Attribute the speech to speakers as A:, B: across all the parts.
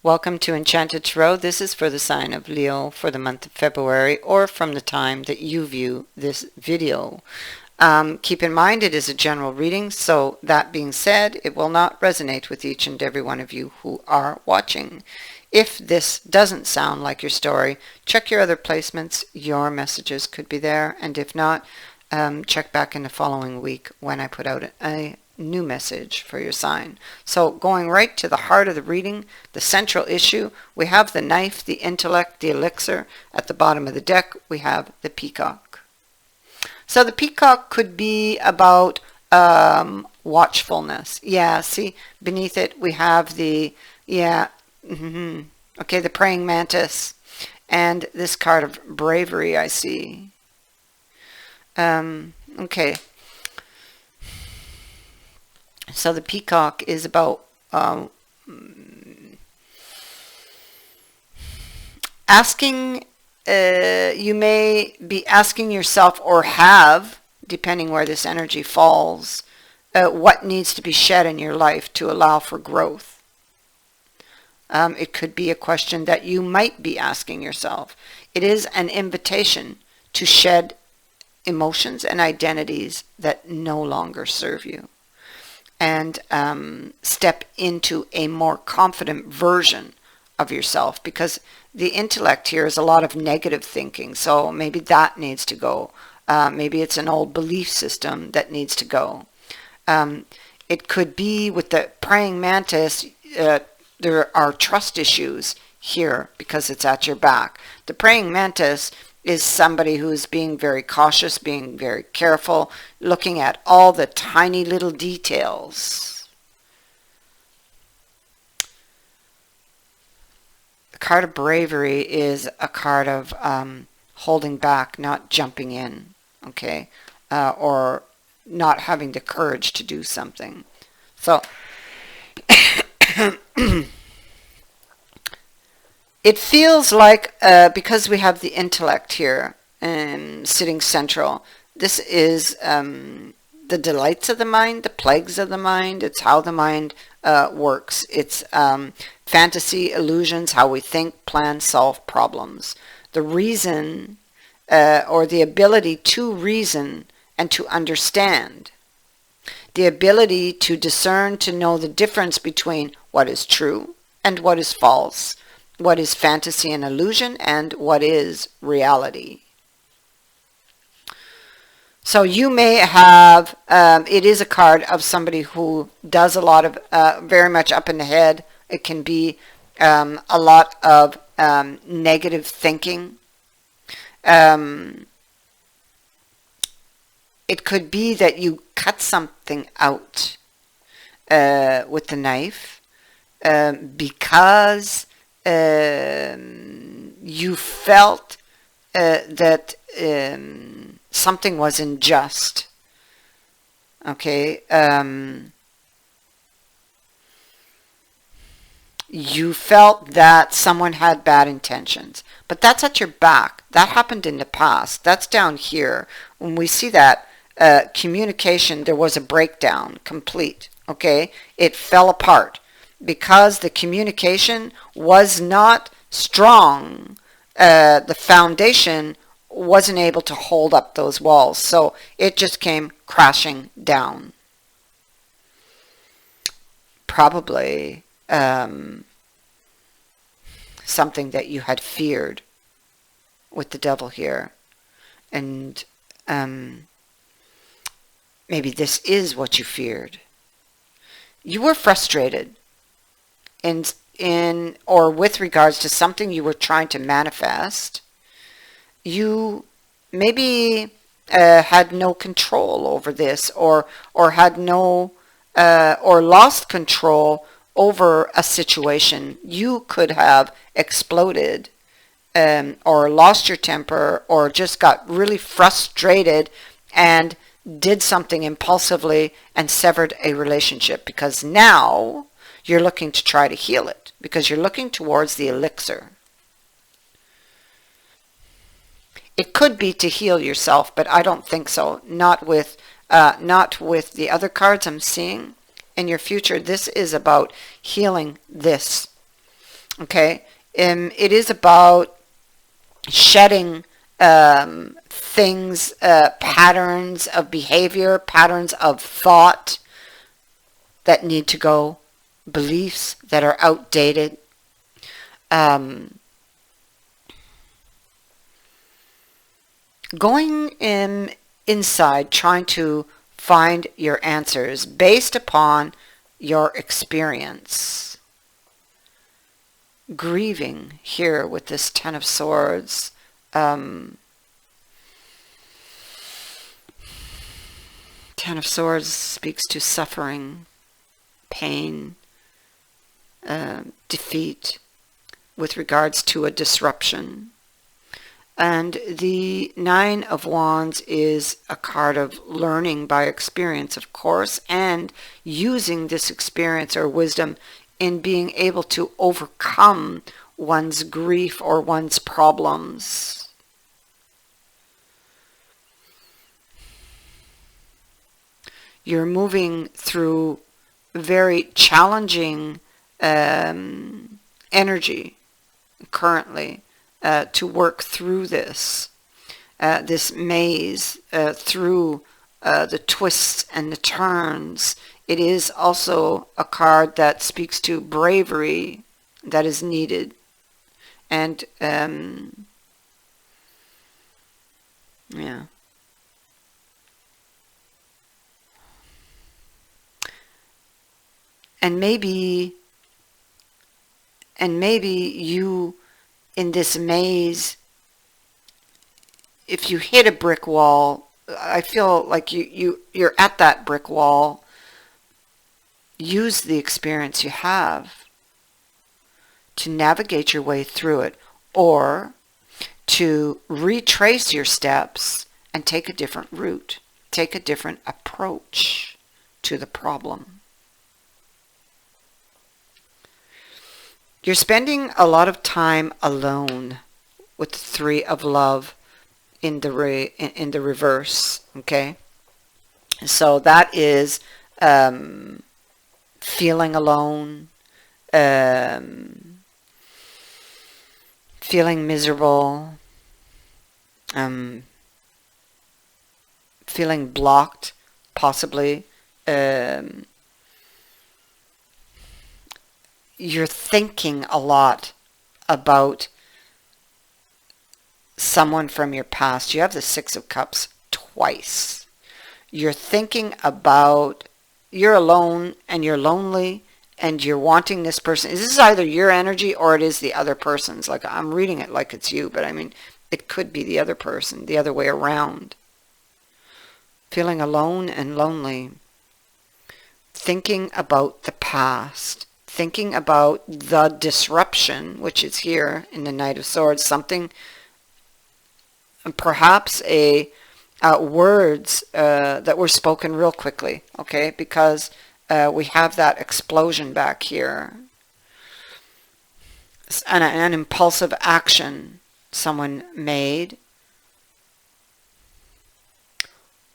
A: Welcome to Enchanted Tarot. This is for the sign of Leo for the month of February or from the time that you view this video. Keep in mind it is a general reading, so that being said, it will not resonate with each and every one of you who are watching. If this doesn't sound like your story, check your other placements. Your messages could be there, and if not, check back in the following week when I put out a new message for your sign. So going right to the heart of the reading, the central issue, we have the knife, the intellect, the elixir. At the bottom of the deck, we have the peacock. So the peacock could be about watchfulness. Yeah, see, beneath it we have the, okay, the praying mantis. And this card of bravery I see. Okay. So the peacock is about asking, you may be asking yourself or have, depending where this energy falls, what needs to be shed in your life to allow for growth. It could be a question that you might be asking yourself. It is an invitation to shed emotions and identities that no longer serve you, and step into a more confident version of yourself, because the intellect here is a lot of negative thinking, so maybe that needs to go. Maybe it's an old belief system that needs to go. It could be with the praying mantis, there are trust issues here because it's at your back. The praying mantis is somebody who's being very cautious, being very careful, looking at all the tiny little details. The card of bravery is a card of holding back, not jumping in, okay, or not having the courage to do something. So it feels like, because we have the intellect here sitting central, this is the delights of the mind, the plagues of the mind. It's how the mind works. It's fantasy, illusions, how we think, plan, solve problems. The reason, or the ability to reason and to understand. The ability to discern, to know the difference between what is true and what is false. What is fantasy and illusion, and what is reality. So you may have, it is a card of somebody who does a lot of, very much up in the head. It can be a lot of negative thinking. It could be that you cut something out with the knife because you felt that something was unjust. Okay. You felt that someone had bad intentions, but that's at your back. That happened in the past. That's down here. When we see that communication, there was a breakdown, complete. Okay. It fell apart because the communication was not strong. The foundation wasn't able to hold up those walls, so it just came crashing down. Probably something that you had feared with the devil here, and maybe this is what you feared. You were frustrated in or with regards to something you were trying to manifest. You maybe had no control over this, or had no or lost control over a situation. You could have exploded, or lost your temper, or just got really frustrated and did something impulsively and severed a relationship, because now you're looking to try to heal it, because you're looking towards the elixir. It could be to heal yourself, but I don't think so. Not with the other cards I'm seeing in your future. This is about healing this. Okay, it is about shedding things, patterns of behavior, patterns of thought that need to go, beliefs that are outdated. Um, Going in inside, trying to find your answers based upon your experience. Grieving here with this Ten of Swords. Ten of Swords speaks to suffering, pain, defeat with regards to a disruption. And the Nine of Wands is a card of learning by experience, of course, and using this experience or wisdom in being able to overcome one's grief or one's problems. You're moving through very challenging energy currently to work through this maze, through the twists and the turns. It is also a card that speaks to bravery that is needed. And yeah. And maybe you, in this maze, if you hit a brick wall, I feel like you're at that brick wall. Use the experience you have to navigate your way through it, or to retrace your steps and take a different route, take a different approach to the problem. You're spending a lot of time alone with the Three of Love in the reverse, okay? So that is feeling alone, feeling miserable, feeling blocked, possibly. You're thinking a lot about someone from your past. You have the Six of Cups twice. You're thinking about, you're alone and you're lonely and you're wanting this person. This is either your energy or it is the other person's. Like, I'm reading it like it's you, but I mean, it could be the other person, the other way around. Feeling alone and lonely. Thinking about the past. Thinking about the disruption, which is here in the Knight of Swords, something, perhaps words that were spoken real quickly, okay, because we have that explosion back here. An impulsive action someone made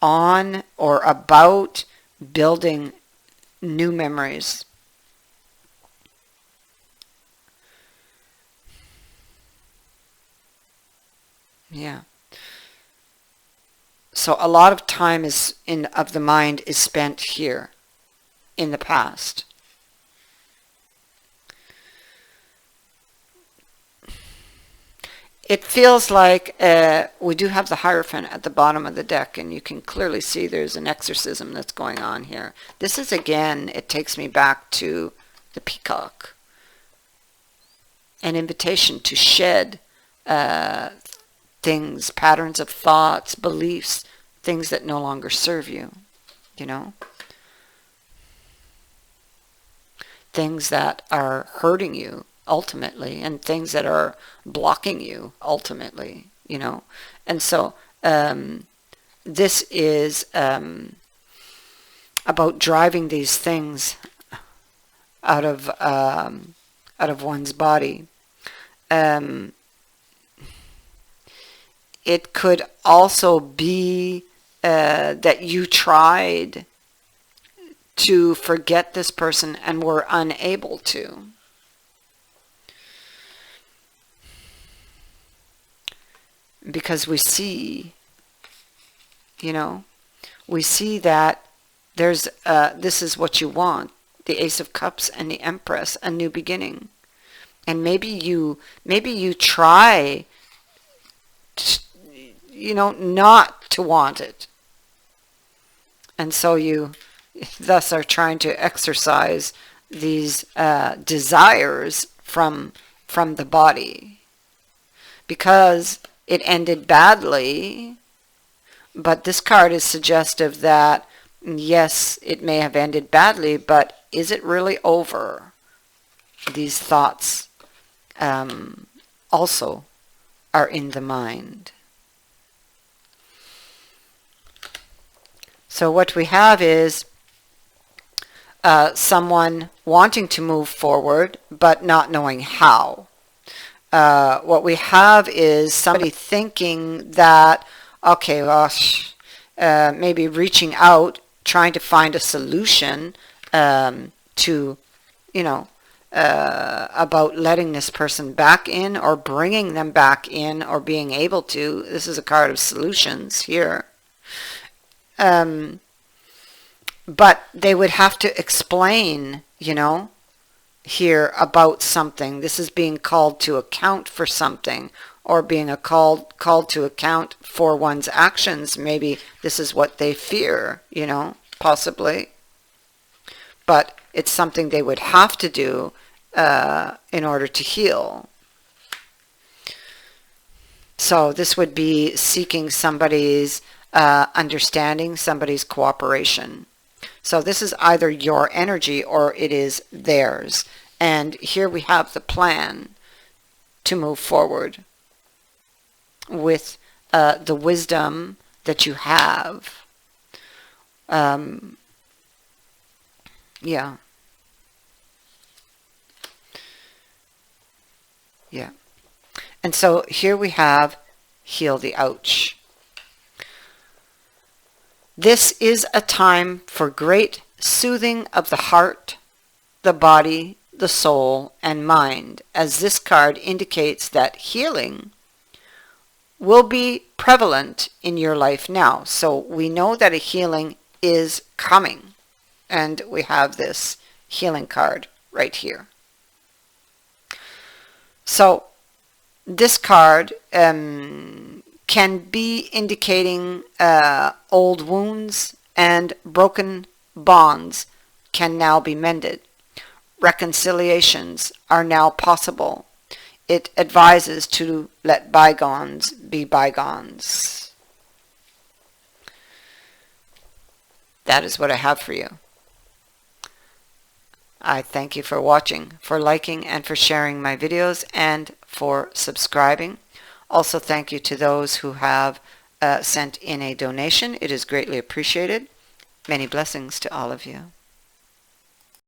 A: on or about building new memories. Yeah. So a lot of time of the mind is spent here in the past. It feels like we do have the Hierophant at the bottom of the deck, and you can clearly see there's an exorcism that's going on here. This is, again, it takes me back to the Peacock. An invitation to shed things, patterns of thoughts, beliefs, things that no longer serve you, you know? Things that are hurting you ultimately, and things that are blocking you ultimately, you know? And so this is about driving these things out of one's body. It could also be that you tried to forget this person and were unable to. because we see, you know, we see that there's this is what you want, the Ace of Cups and the Empress, a new beginning. And maybe you try, not to want it. And so you thus are trying to exercise these desires from the body, because it ended badly. But this card is suggestive that yes, it may have ended badly, but is it really over? These thoughts also are in the mind. So what we have is someone wanting to move forward but not knowing how. What we have is somebody thinking that, okay, well, maybe reaching out, trying to find a solution to, about letting this person back in or bringing them back in or being able to. This is a card of solutions here. But they would have to explain, here about something. This is being called to account for something, or being called to account for one's actions. Maybe this is what they fear, possibly. But it's something they would have to do in order to heal. So this would be seeking somebody's understanding, somebody's cooperation. So this is either your energy or it is theirs. And here we have the plan to move forward with the wisdom that you have. Yeah. Yeah. And so here we have heal the ouch. This is a time for great soothing of the heart, the body, the soul, and mind, as this card indicates that healing will be prevalent in your life now. So we know that a healing is coming, and we have this healing card right here. So this card can be indicating old wounds, and broken bonds can now be mended. Reconciliations are now possible. It advises to let bygones be bygones. That is what I have for you. I thank you for watching, for liking, and for sharing my videos, and for subscribing. Also, thank you to those who have sent in a donation. It is greatly appreciated. Many blessings to all of you.